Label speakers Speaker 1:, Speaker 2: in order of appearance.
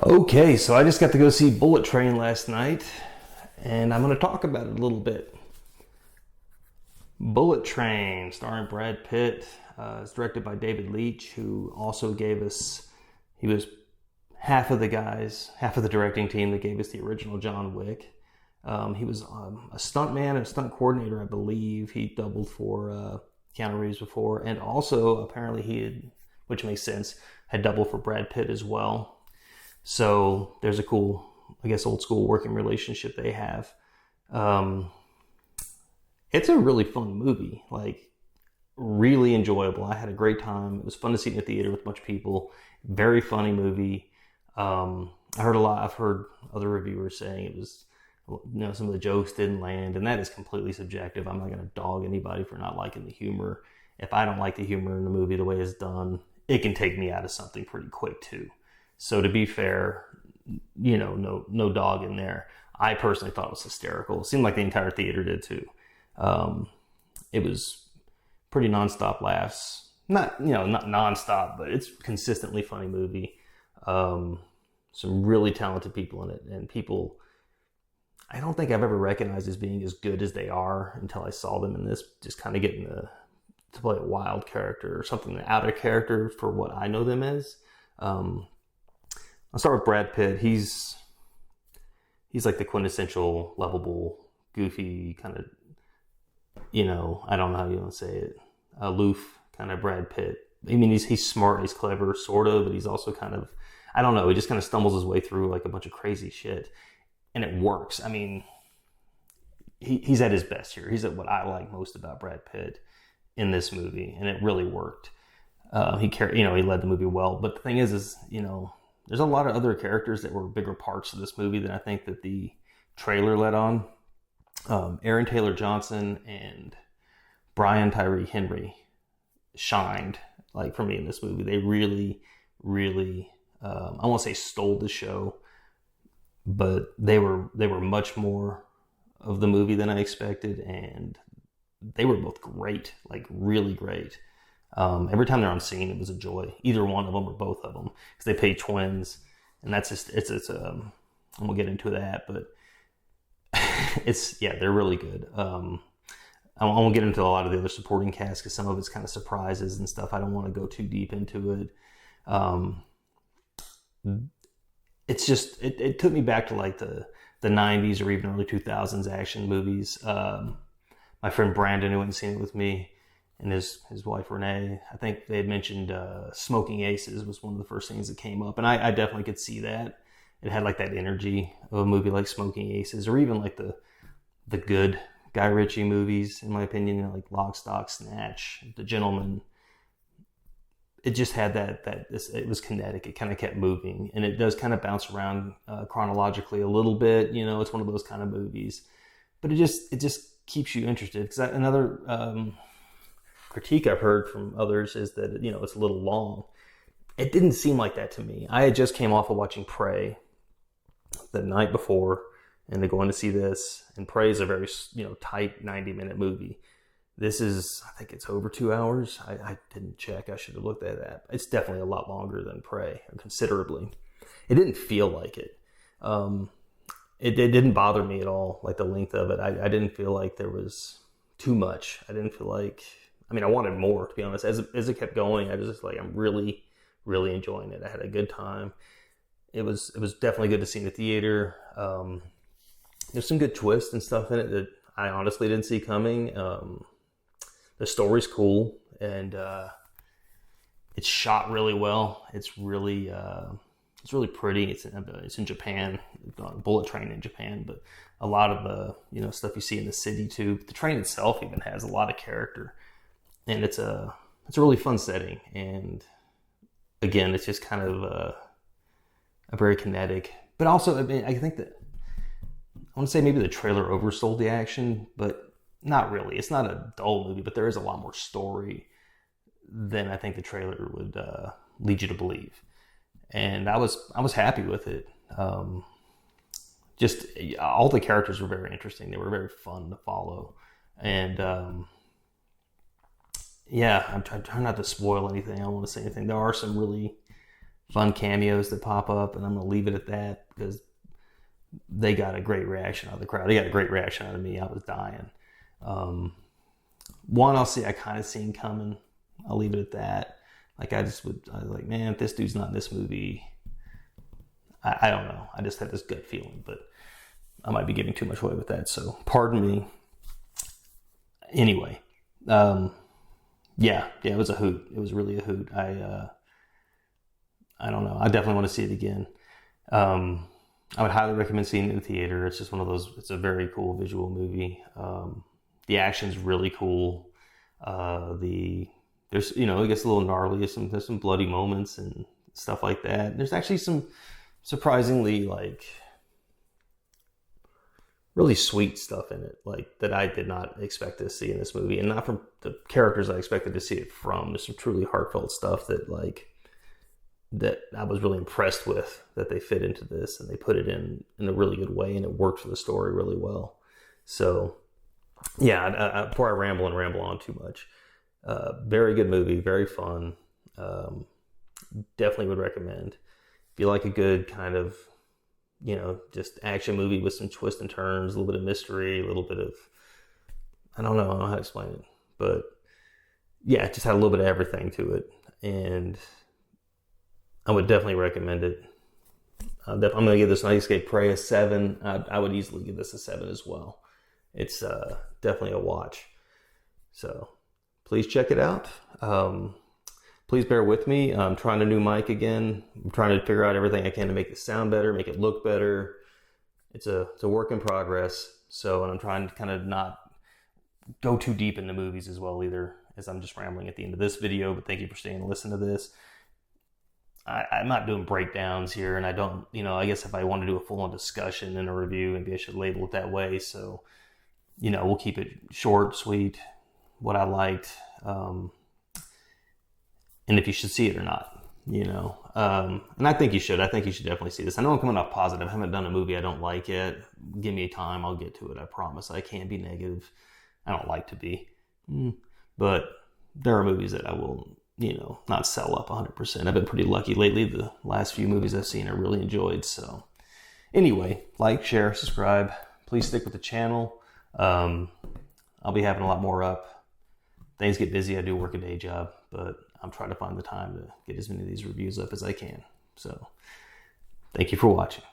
Speaker 1: Okay, so I just got to go see Bullet Train last night, and I'm going to talk about it a little bit. Bullet Train, starring Brad Pitt, is directed by David Leitch, who also gave us, he was half of the directing team that gave us the original John Wick. He was a stuntman, a stunt coordinator, I believe. He doubled for Keanu Reeves before, and also apparently he had, which makes sense, had doubled for Brad Pitt as well. So there's a cool, I guess, old school working relationship they have. It's a really fun movie, like really enjoyable. I had a great time. It was fun to see it in the theater with a bunch of people. Very funny movie. I've heard other reviewers saying it was, some of the jokes didn't land, and that is completely subjective. I'm not going to dog anybody for not liking the humor. If I don't like the humor in the movie, the way it's done, it can take me out of something pretty quick too. So to be fair, no dog in there. I personally thought it was hysterical. It seemed like the entire theater did too. It was pretty nonstop laughs. Not nonstop, but it's consistently funny movie. Some really talented people in it, and people I don't think I've ever recognized as being as good as they are until I saw them in this, just kind of getting to play a wild character or something out of character for what I know them as. I'll start with Brad Pitt. He's like the quintessential lovable, goofy kind of, I don't know how you want to say it, aloof kind of Brad Pitt. I mean, he's smart, he's clever, sort of, but he's also kind of, I don't know, he just kind of stumbles his way through like a bunch of crazy shit, and it works. I mean, he's at his best here. He's at what I like most about Brad Pitt in this movie, and it really worked. He led the movie well, but the thing is, there's a lot of other characters that were bigger parts of this movie than I think that the trailer let on. Aaron Taylor Johnson and Brian Tyree Henry shined, like, for me in this movie. They really, really, I won't say stole the show, but they were much more of the movie than I expected, and they were both great, like really great. Every time they're on scene, it was a joy. Either one of them or both of them, because they play twins, and that's just and we'll get into that, but they're really good. I won't get into a lot of the other supporting cast because some of it's kind of surprises and stuff. I don't want to go too deep into it. It's just it took me back to like the 90s or even early 2000s action movies. My friend Brandon, who went and seen it with me, and his wife Renee, I think they had mentioned Smoking Aces was one of the first things that came up, and I definitely could see that. It had like that energy of a movie like Smoking Aces, or even like the good Guy Ritchie movies, in my opinion, like Lock, Stock, Snatch, The Gentleman. It just had it was kinetic. It kind of kept moving, and it does kind of bounce around chronologically a little bit. It's one of those kind of movies, but it just keeps you interested. Because another critique I've heard from others is that it's a little long. It didn't seem like that to me. I had just came off of watching Prey the night before, and to go in to see this. And Prey is a very tight 90-minute movie. This is, I think it's over 2 hours. I didn't check. I should have looked at that. It's definitely a lot longer than Prey, considerably. It didn't feel like it. It didn't bother me at all, like the length of it. I didn't feel like there was too much. I didn't feel like, I wanted more, to be honest. As it kept going, I was just like, I'm really, really enjoying it. I had a good time. It was definitely good to see in the theater. There's some good twists and stuff in it that I honestly didn't see coming. The story's cool, and it's shot really well. It's really pretty. It's in Japan, Bullet Train in Japan, but a lot of the stuff you see in the city too. The train itself even has a lot of character, and it's a really fun setting. And again, it's just kind of a very kinetic, but also I think that I want to say maybe the trailer oversold the action, but not really. It's not a dull movie, but there is a lot more story than I think the trailer would lead you to believe. And I was happy with it. Just all the characters were very interesting. They were very fun to follow. And I'm trying not to spoil anything. I don't want to say anything. There are some really fun cameos that pop up, and I'm going to leave it at that because they got a great reaction out of the crowd. They got a great reaction out of me. I was dying. One I'll see I kind of seen coming. I'll leave it at that. Like I was like, man, if this dude's not in this movie, I don't know. I just had this gut feeling, but I might be giving too much away with that. So pardon me. Anyway, yeah, it was a hoot. It was really a hoot. I don't know. I definitely want to see it again. I would highly recommend seeing it in the theater. It's just one of those. It's a very cool visual movie. The action's really cool. There's it gets a little gnarly. There's some bloody moments and stuff like that. There's actually some surprisingly like really sweet stuff in it, like that I did not expect to see in this movie, and not from the characters I expected to see it from. There's some truly heartfelt stuff that I was really impressed with that they fit into this, and they put it in a really good way, and it worked for the story really well. So yeah, before I ramble on too much, very good movie, very fun. Definitely would recommend. If you like a good kind of, just action movie with some twists and turns, a little bit of mystery, a little bit of, I don't know how to explain it, but yeah, it just had a little bit of everything to it, and I would definitely recommend it. I'm going to give this Night Escape Prey a 7. I would easily give this a 7 as well. It's definitely a watch. So please check it out. Please bear with me. I'm trying a new mic again. I'm trying to figure out everything I can to make it sound better, make it look better. It's a work in progress. So, and I'm trying to kind of not go too deep into movies as well either, as I'm just rambling at the end of this video. But thank you for staying to listen to this. I'm not doing breakdowns here, and I don't, I guess if I want to do a full-on discussion and a review, maybe I should label it that way. So, we'll keep it short, sweet, what I liked, and if you should see it or not, and I think you should. I think you should definitely see this. I know I'm coming off positive. I haven't done a movie I don't like yet. Give me time. I'll get to it. I promise. I can't be negative. I don't like to be, but there are movies that I will, not sell up 100%. I've been pretty lucky lately. The last few movies I've seen I really enjoyed. So anyway, like, share, subscribe. Please stick with the channel. I'll be having a lot more up. Things get busy. I do work a day job, but I'm trying to find the time to get as many of these reviews up as I can. So thank you for watching.